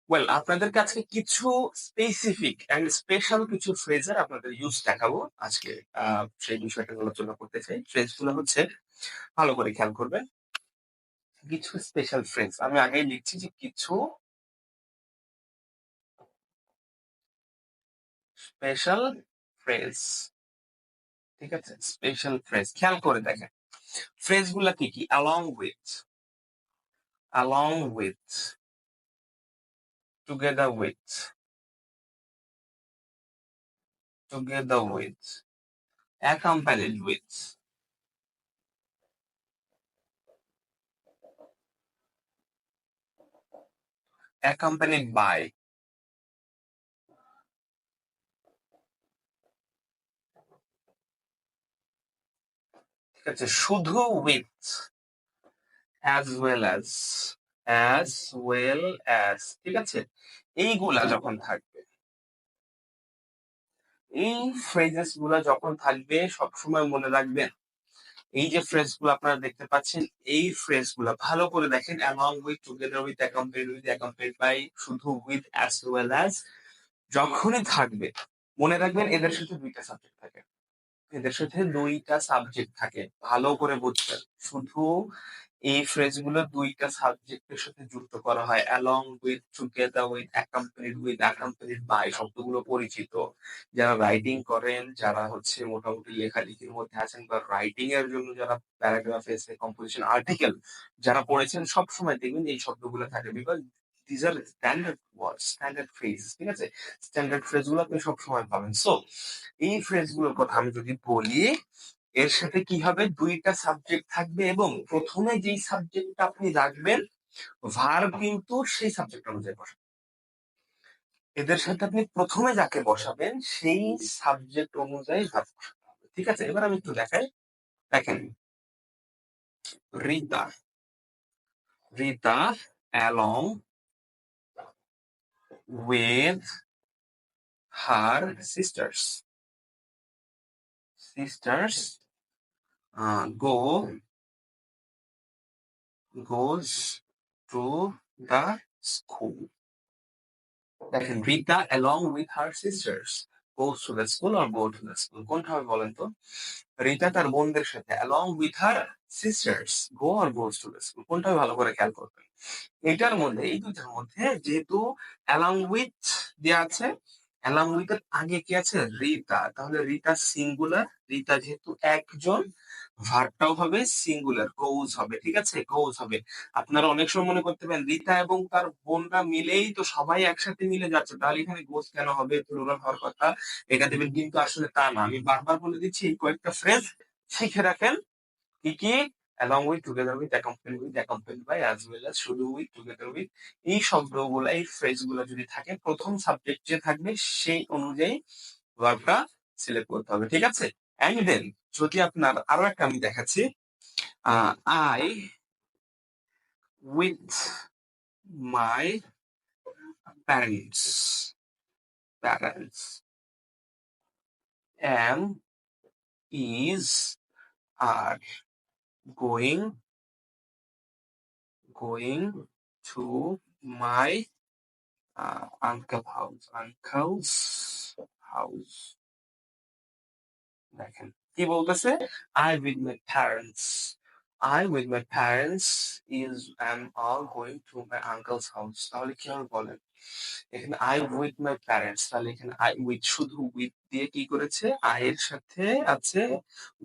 Well, আপনাদেরকে আজকে কিছু স্পেসিফিক অ্যান্ড স্পেশাল কিছু ফ্রেজের আপনাদের ইউজ দেখাবো আজকে। সেই বিষয়টা আলোচনা করতে চাই। ফ্রেজগুলো হচ্ছে, ভালো করে খেয়াল করবেন, কিছু স্পেশাল ফ্রেজ। আমি আগেই লিখছি যে কিছু স্পেশাল ফ্রেজ। ঠিক আছে, স্পেশাল ফ্রেজ খেয়াল করে দেখেন। ফ্রেজগুলো কি কি? Along with, together with, together with, accompanied with, accompanied by, ঠিক আছে, শুধু with, as well as well as, ঠিক আছে। এইগুলা যখন থাকবে, এই ফ্রেজেস গুলা যখন থাকবে, সবসময় মনে রাখবেন এই যে ফ্রেজ গুলো আপনারা দেখতে পাচ্ছেন, এই ফ্রেজ গুলা ভালো করে দেখেন। along with, together with, accompanied by, শুধু with, as well as যখনই থাকবে, মনে রাখবেন এদের সাথে দুইটা সাবজেক্ট থাকে। এদের সাথে দুইটা সাবজেক্ট থাকে, ভালো করে বুঝবেন। শুধু এই ফ্রেজগুলো দুইটা সাবজেক্টের সাথে যুক্ত করা হয়। Along with, together with, accompanied by শব্দগুলো পরিচিত। যারা রাইটিং করেন, যারা হচ্ছে মোটামুটি লেখালেখির মধ্যে আছেন, বা রাইটিং এর জন্য যারা প্যারাগ্রাফ, এসে, কম্পোজিশন, আর্টিকেল যারা পড়েছেন, সবসময় দেখবেন এই শব্দগুলো থাকে। Because these are standard word, standard phrase. ঠিক আছে, স্ট্যান্ডার্ড ফ্রেজ গুলো আপনি সবসময় পাবেন। সো এই ফ্রেজগুলোর কথা আমি যদি বলি, এর সাথে কি হবে? দুইটা সাবজেক্ট থাকবে, এবং প্রথমে যেই সাবজেক্টটা আপনি রাখবেন, ভার্ব কিন্তু সেই সাবজেক্ট অনুযায়ী বসাবেন। এদের সাথে আপনি প্রথমে যাকে বসাবেন সেই সাবজেক্ট অনুযায়ী ভার্ব বসাতে হবে। ঠিক আছে, এবার আমি একটু দেখাই। দেখেন, Rita, Rita along with her sisters, sisters go, goes to the school. দেখেন, Rita along with her sisters goes to the school or go to the school, কোনটা হবে বলেন তো? রিতা তার বোনদের সাথে along with her sisters go or goes to the school, কোনটা হবে? ভালো করে খেয়াল করবেন। এটার মধ্যে, এই দুইটার মধ্যে যেহেতু along with দেয়া আছে, along with এর আগে কি আছে? রিতা। তাহলে রিতা সিঙ্গুলার, রিতা যেহেতু একজন, ভার্বটাও হবে সিঙ্গুলার, গোজ হবে। ঠিক আছে, গোজ হবে। আপনারা অনেক সময় মনে করতে পারেন রিতা এবং তার বোনরা মিলেই তো সবাই একসাথে মিলে যাচ্ছে, তাহলে এখানে গোজ কেন হবে? প্লুরাল হওয়ার কথা, এটা দেবেন। কিন্তু আসলে তা না। আমি বারবার বলে দিচ্ছি, এই কয়েকটা ফ্রেজ শিখে রাখেন। কি কি? along with, together with, accompanied by, as well as, শুধু with, together with, এই শব্দগুলো, এই ফ্রেজ গুলো যদি থাকে, প্রথম সাবজেক্ট যে থাকবে সেই অনুযায়ী ভার্বটা সিলেক্ট করতে হবে। ঠিক আছে, এন্ড দেন যদি আপনার আরো একটা আমি দেখাচ্ছি, I with my parents am, is, are going to my uncle's house. দেখেন কি বলতেছে, I with my parents, I with my parents is am all going to my uncle's house। তাহলে কি হবে বলেন? এখানে I with my parents, তাহলে এখানে I with, শুধু with দিয়ে কি করেছে? I এর সাথে আছে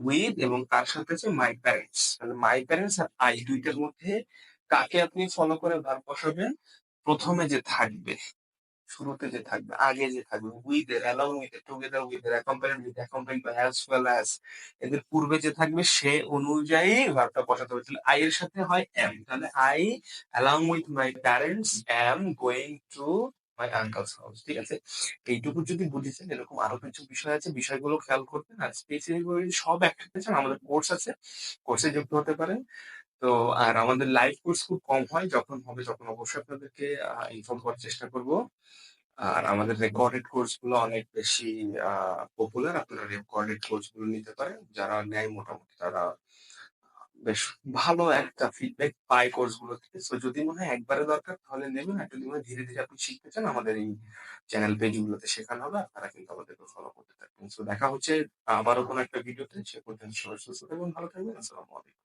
with, এবং তার সাথে আছে my parents। তাহলে my parents আর I দুইটার মধ্যে কাকে আপনি ফলো করে ভার্ব বসাবেন? প্রথমে যে থাকবে, শুরুতে যে থাকবে, আগে যে থাকবে, উইথ এর, অ্যালং উইথ এর, টুগেদার উইথ এর, accompanied by, as well as, এদের পূর্বে যে থাকবে সে অনুযায়ী ভার্বটা বসাতে হবে। তাহলে আই এর সাথে হয় এম, তাহলে I along with my parents am going to my uncle's house. ঠিক আছে, এইটুকু যদি বুঝেছেন, এরকম আরো কিছু বিষয় আছে, বিষয়গুলো খেয়াল করবেন। আর স্পেসিফিক সব একসাথে চান, আমাদের কোর্স আছে, কোর্সে যুক্ত হতে পারেন। তো আর আমাদের লাইভ কোর্স খুব কম হয়, যখন হবে তখন অবশ্যই আপনাদেরকে ইনফর্ম করার চেষ্টা করব। আর আমাদের রেকর্ডেড কোর্স গুলো অনেক বেশি পপুলার, আপনারা রেকর্ডেড কোর্স গুলো নিতে পারেন। যারা নেয় মোটামুটি তারা বেশ ভালো একটা ফিডব্যাক পাই কোর্সগুলো থেকে। সো যদি মনে হয় একবারে দরকার তাহলে নেবেন। আর যদি মনে হয় ধীরে, ধীরে আপনি শিখতে চান আমাদের এই চ্যানেল পেজগুলোতে শেখানো হবে। আপনারা কিন্তু আমাদেরকে ফলো করতে থাকবেন। সো দেখা হচ্ছে আবারও কোনো একটা ভিডিওতে। সে পর্যন্ত সবাই সুস্থ থাকবেন, ভালো থাকবেন। আসসালামু আলাইকুম।